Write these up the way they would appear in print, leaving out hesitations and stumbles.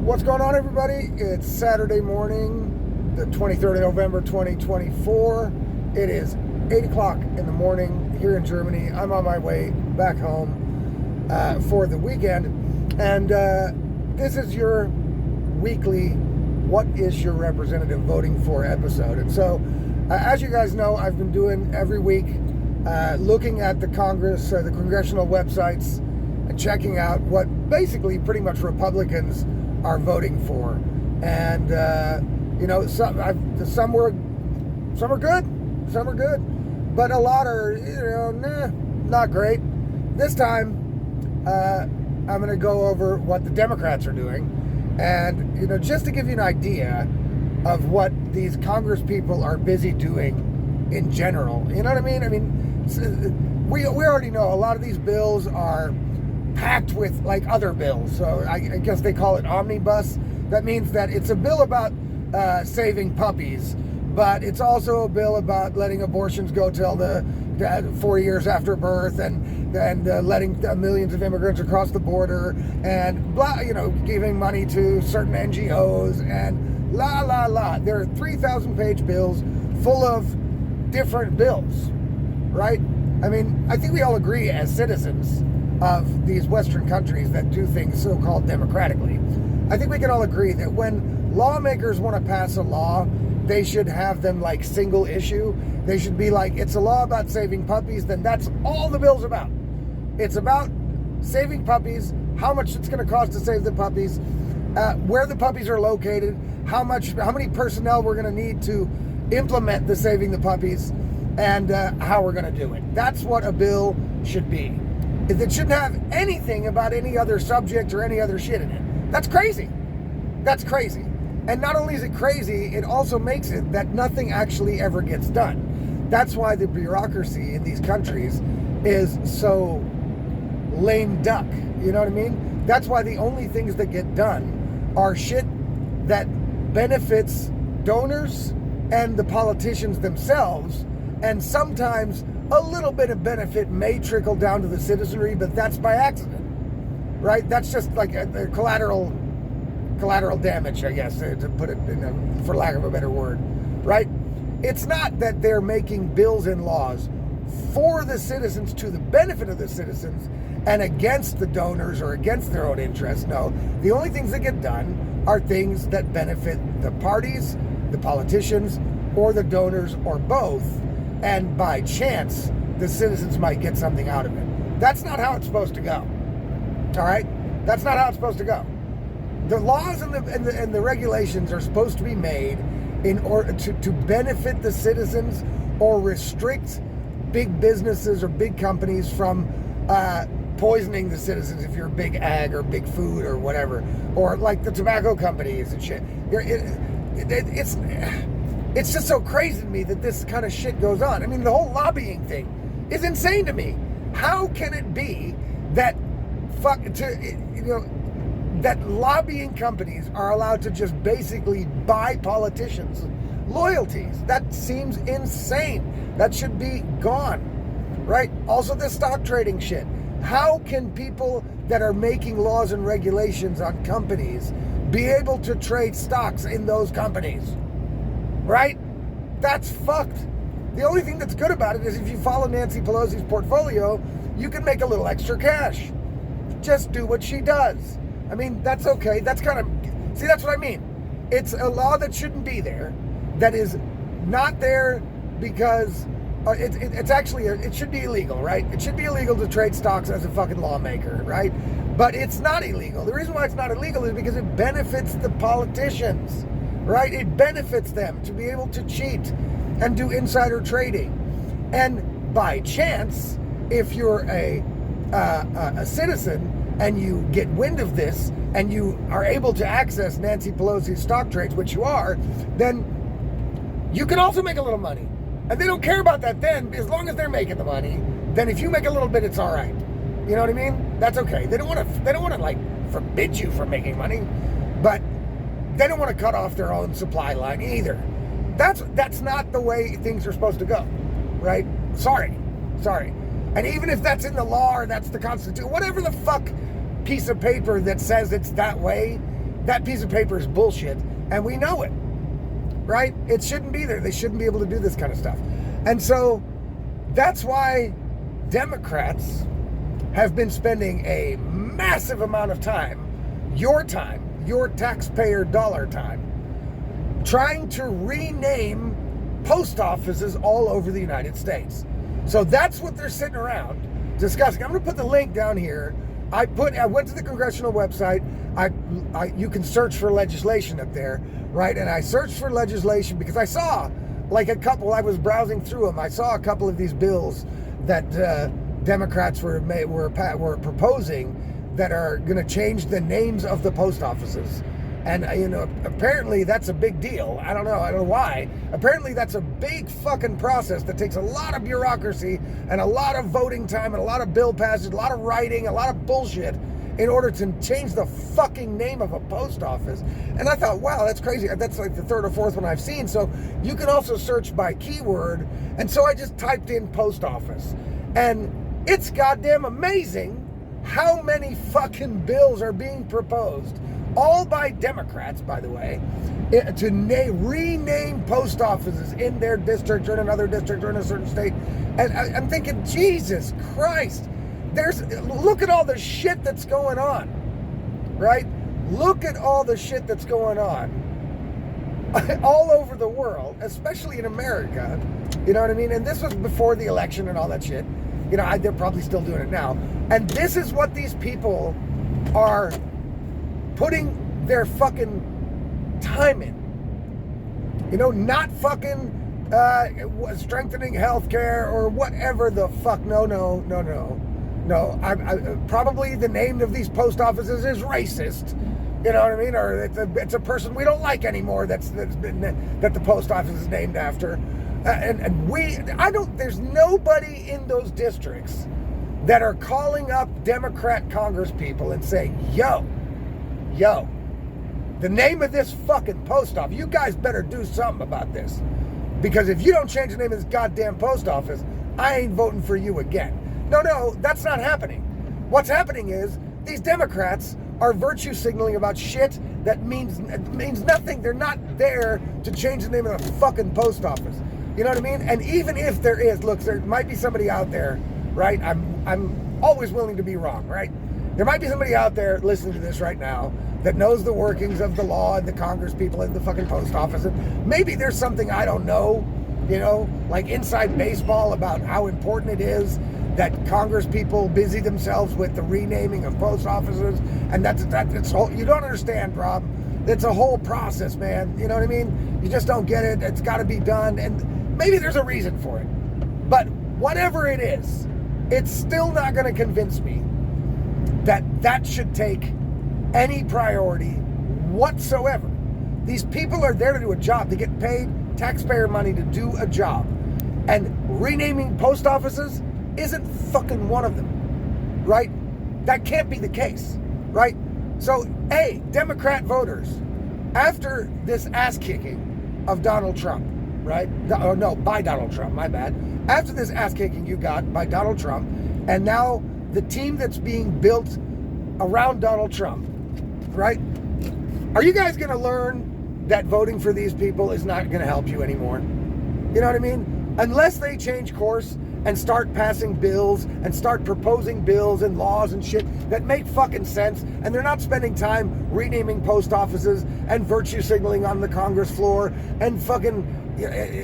What's going on, everybody? It's Saturday morning, the 23rd of November, 2024. It is 8 o'clock in the morning here in Germany. I'm on my way back home for the weekend. And this is your weekly What is Your Representative Voting For episode. And so, as you guys know, I've been doing every week looking at the Congress, the congressional websites, and checking out what basically pretty much Republicans are voting for. And some were good, but a lot are not great. This time I'm going to go over what the Democrats are doing, and just to give you an idea of what these Congress people are busy doing in general. You know what I mean? We already know a lot of these bills are packed with like other bills. So I guess they call it omnibus. That means that it's a bill about saving puppies, but it's also a bill about letting abortions go till the 4 years after birth, and letting millions of immigrants across the border, and blah, giving money to certain NGOs, and la la la. There are 3,000 page bills full of different bills, right? I mean, I think we all agree as citizens of these Western countries that do things so-called democratically. I think we can all agree that when lawmakers want to pass a law, they should have them like single issue. They should be like, it's a law about saving puppies, then that's all the bill's about. It's about saving puppies, how much it's going to cost to save the puppies, where the puppies are located, how many personnel we're going to need to implement the saving the puppies, and how we're going to do it. That's what a bill should be. It shouldn't have anything about any other subject or any other shit in it. That's crazy. That's crazy. And not only is it crazy, it also makes it that nothing actually ever gets done. That's why the bureaucracy in these countries is so lame duck. You know what I mean? That's why the only things that get done are shit that benefits donors and the politicians themselves, and sometimes a little bit of benefit may trickle down to the citizenry, but that's by accident, right? That's just like a collateral damage, I guess, to put it for lack of a better word, right? It's not that they're making bills and laws for the citizens, to the benefit of the citizens, and against the donors or against their own interests. No, the only things that get done are things that benefit the parties, the politicians, or the donors, or both. And by chance, the citizens might get something out of it. That's not how it's supposed to go. All right? That's not how it's supposed to go. The laws and the regulations are supposed to be made in order to benefit the citizens or restrict big businesses or big companies from poisoning the citizens, if you're big ag or big food or whatever, or like the tobacco companies and shit. It's just so crazy to me that this kind of shit goes on. I mean, the whole lobbying thing is insane to me. How can it be that that lobbying companies are allowed to just basically buy politicians' loyalties? That seems insane. That should be gone, right? Also, the stock trading shit. How can people that are making laws and regulations on companies be able to trade stocks in those companies? Right? That's fucked. The only thing that's good about it is if you follow Nancy Pelosi's portfolio, you can make a little extra cash. Just do what she does. I mean, that's okay. That's kind of... See, that's what I mean. It's a law that shouldn't be there, that is not there because... it's actually... it should be illegal, right? It should be illegal to trade stocks as a fucking lawmaker, right? But it's not illegal. The reason why it's not illegal is because it benefits the politicians. Right? It benefits them to be able to cheat and do insider trading. And by chance, if you're a citizen and you get wind of this and you are able to access Nancy Pelosi's stock trades, which you are, then you can also make a little money. And they don't care about that then, as long as they're making the money. Then if you make a little bit, it's all right. You know what I mean? That's okay. They don't want to like forbid you from making money, but they don't want to cut off their own supply line either. That's not the way things are supposed to go, right? Sorry. And even if that's in the law or that's the Constitution, whatever the fuck piece of paper that says it's that way, that piece of paper is bullshit, and we know it, right? It shouldn't be there. They shouldn't be able to do this kind of stuff. And so that's why Democrats have been spending a massive amount of time, your taxpayer dollar time, trying to rename post offices all over the United States. So that's what they're sitting around discussing. I'm going to put the link down here. I went to the congressional website. You can search for legislation up there, right? And I searched for legislation because I saw like a couple. I was browsing through them. I saw a couple of these bills that Democrats were proposing that are going to change the names of the post offices. And, apparently that's a big deal. I don't know why. Apparently that's a big fucking process that takes a lot of bureaucracy and a lot of voting time and a lot of bill passage, a lot of writing, a lot of bullshit in order to change the fucking name of a post office. And I thought, wow, that's crazy. That's like the third or fourth one I've seen. So you can also search by keyword. And so I just typed in post office. And it's goddamn amazing how many fucking bills are being proposed, all by Democrats, by the way, to rename post offices in their district or in another district or in a certain state. And I'm thinking, Jesus Christ, look at all the shit that's going on, right? Look at all the shit that's going on all over the world, especially in America. You know what I mean? And this was before the election and all that shit. They're probably still doing it now. And this is what these people are putting their fucking time in. Not fucking strengthening healthcare or whatever the fuck. No. Probably the name of these post offices is racist. You know what I mean? Or it's a person we don't like anymore that the post office is named after. There's nobody in those districts that are calling up Democrat Congress people and saying, yo, the name of this fucking post office, you guys better do something about this. Because if you don't change the name of this goddamn post office, I ain't voting for you again. No, that's not happening. What's happening is these Democrats are virtue signaling about shit that means nothing. They're not there to change the name of the fucking post office. You know what I mean? And even if there is, look, there might be somebody out there, right? I'm always willing to be wrong, right? There might be somebody out there listening to this right now that knows the workings of the law and the Congress people and the fucking post office. And maybe there's something I don't know, like inside baseball about how important it is that Congress people busy themselves with the renaming of post offices. And that's whole, you don't understand, Rob. It's a whole process, man. You know what I mean? You just don't get it. It's got to be done. And maybe there's a reason for it. But whatever it is, it's still not going to convince me that should take any priority whatsoever. These people are there to do a job. They get paid taxpayer money to do a job. And renaming post offices isn't fucking one of them, right? That can't be the case, right? So, hey, Democrat voters, after this ass kicking of Donald Trump, right? By Donald Trump, my bad. After this ass kicking you got by Donald Trump, and now the team that's being built around Donald Trump, right? Are you guys going to learn that voting for these people is not going to help you anymore? You know what I mean? Unless they change course and start passing bills and start proposing bills and laws and shit that make fucking sense, and they're not spending time renaming post offices and virtue signaling on the Congress floor and fucking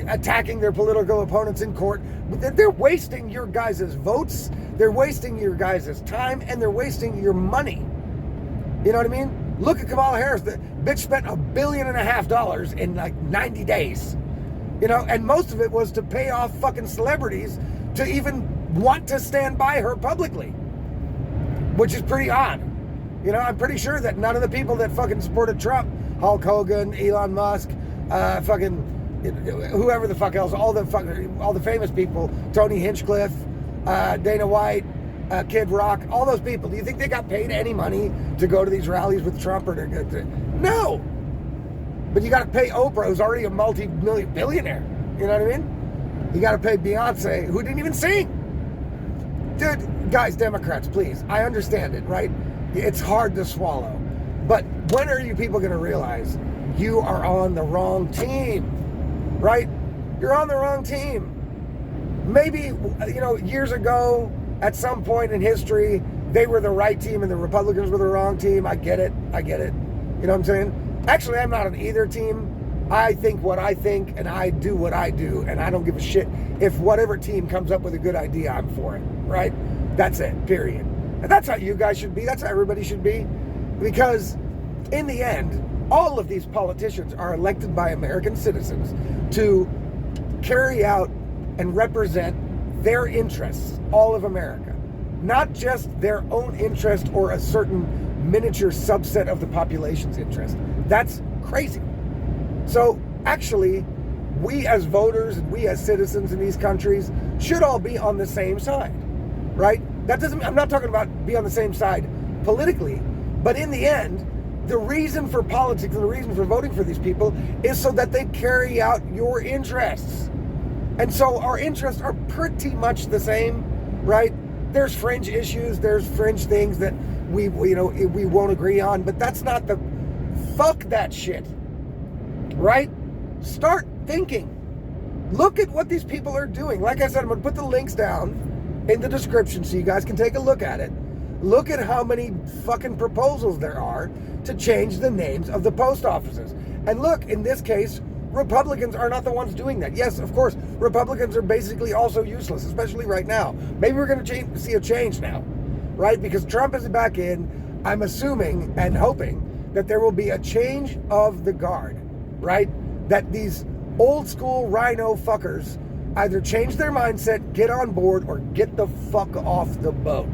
attacking their political opponents in court. They're wasting your guys' votes, they're wasting your guys' time, and they're wasting your money. You know what I mean? Look at Kamala Harris. The bitch spent $1.5 billion in like 90 days. And most of it was to pay off fucking celebrities to even want to stand by her publicly, which is pretty odd. I'm pretty sure that none of the people that fucking supported Trump, Hulk Hogan, Elon Musk, fucking whoever the fuck else, all the famous people, Tony Hinchcliffe, Dana White, Kid Rock, all those people, do you think they got paid any money to go to these rallies with Trump? No. But you got to pay Oprah, who's already a multi-million billionaire. You know what I mean? You got to pay Beyonce, who didn't even sing. Dude, guys, Democrats, please. I understand it, right? It's hard to swallow But when are you people going to realize you are on the wrong team, right? You're on the wrong team. Maybe, years ago, at some point in history, they were the right team and the Republicans were the wrong team. I get it. You know what I'm saying? Actually, I'm not on either team. I think what I think and I do what I do, and I don't give a shit if whatever team comes up with a good idea, I'm for it, right? That's it, period. And that's how you guys should be. That's how everybody should be. Because in the end, all of these politicians are elected by American citizens to carry out and represent their interests, all of America, not just their own interest or a certain miniature subset of the population's interest. That's crazy. So actually, we as voters and we as citizens in these countries should all be on the same side, right? I'm not talking about be on the same side politically, but in the end, the reason for politics and the reason for voting for these people is so that they carry out your interests. And so our interests are pretty much the same, right? There's fringe issues, there's fringe things that we won't agree on, but that's not the fuck that shit, right? Start thinking. Look at what these people are doing. Like I said, I'm going to put the links down in the description so you guys can take a look at it. Look at how many fucking proposals there are to change the names of the post offices. And look, in this case, Republicans are not the ones doing that. Yes, of course, Republicans are basically also useless, especially right now. Maybe we're going to see a change now, right? Because Trump is back in. I'm assuming and hoping that there will be a change of the guard, right? That these old school rhino fuckers either change their mindset, get on board, or get the fuck off the boat,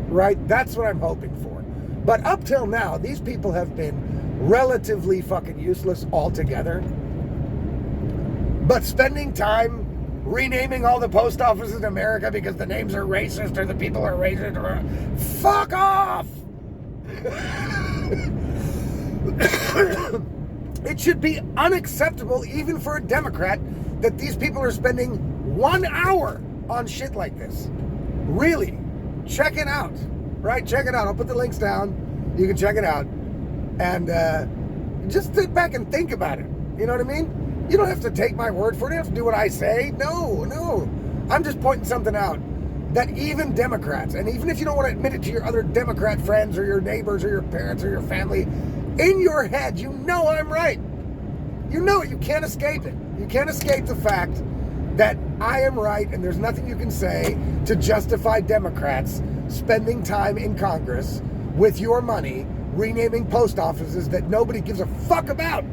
right? That's what I'm hoping for. But up till now, these people have been relatively fucking useless altogether. But spending time renaming all the post offices in America because the names are racist or the people are racist, or fuck off! It should be unacceptable, even for a Democrat, that these people are spending 1 hour on shit like this. Really, check it out, right? Check it out. I'll put the links down. You can check it out. And just sit back and think about it. You know what I mean? You don't have to take my word for it. You don't have to do what I say. No. I'm just pointing something out that even Democrats, and even if you don't want to admit it to your other Democrat friends or your neighbors or your parents or your family, in your head, you know I'm right. You know it. You can't escape it. You can't escape the fact that I am right, and there's nothing you can say to justify Democrats spending time in Congress with your money renaming post offices that nobody gives a fuck about.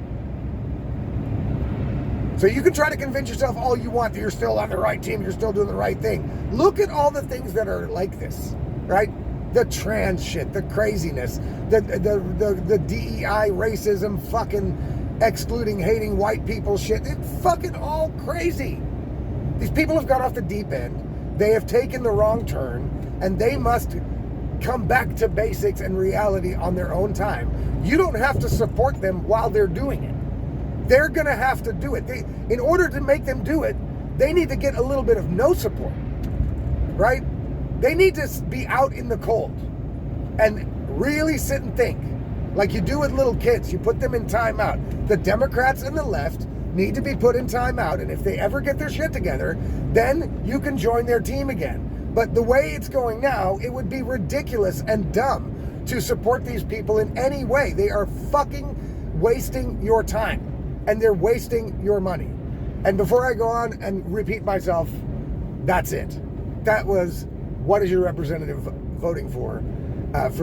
So you can try to convince yourself all you want that you're still on the right team, you're still doing the right thing. Look at all the things that are like this, right? The trans shit, the craziness, the DEI racism, fucking excluding, hating white people shit. It's fucking all crazy. These people have gone off the deep end. They have taken the wrong turn, and they must come back to basics and reality on their own time. You don't have to support them while they're doing it. They're going to have to do it. In order to make them do it, they need to get a little bit of no support, right? They need to be out in the cold and really sit and think like you do with little kids. You put them in timeout. The Democrats and the left need to be put in timeout, and if they ever get their shit together, then you can join their team again. But the way it's going now, it would be ridiculous and dumb to support these people in any way. They are fucking wasting your time, and they're wasting your money. And before I go on and repeat myself, that's it. That was what is your representative voting for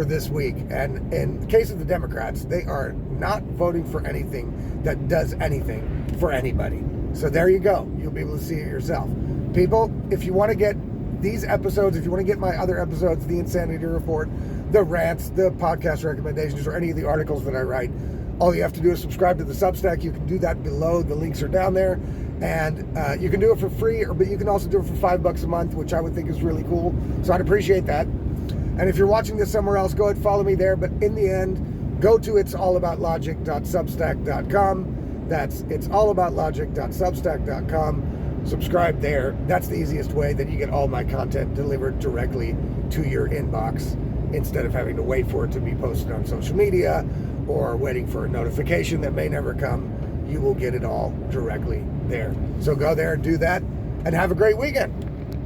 this week. And in the case of the Democrats, they are not voting for anything that does anything for anybody. So there you go. You'll be able to see it yourself. People, if you want to get these episodes, if you want to get my other episodes, the Insanity Report, the rants, the podcast recommendations, or any of the articles that I write, all you have to do is subscribe to the Substack. You can do that below. The links are down there. And you can do it for free, but you can also do it for $5 a month, which I would think is really cool. So I'd appreciate that. And if you're watching this somewhere else, go ahead and follow me there. But in the end, go to it'sallaboutlogic.substack.com. That's it'sallaboutlogic.substack.com. Subscribe there. That's the easiest way. Then you get all my content delivered directly to your inbox. instead of having to wait for it to be posted on social media or waiting for a notification that may never come. You will get it all directly there. So go there and do that, and have a great weekend.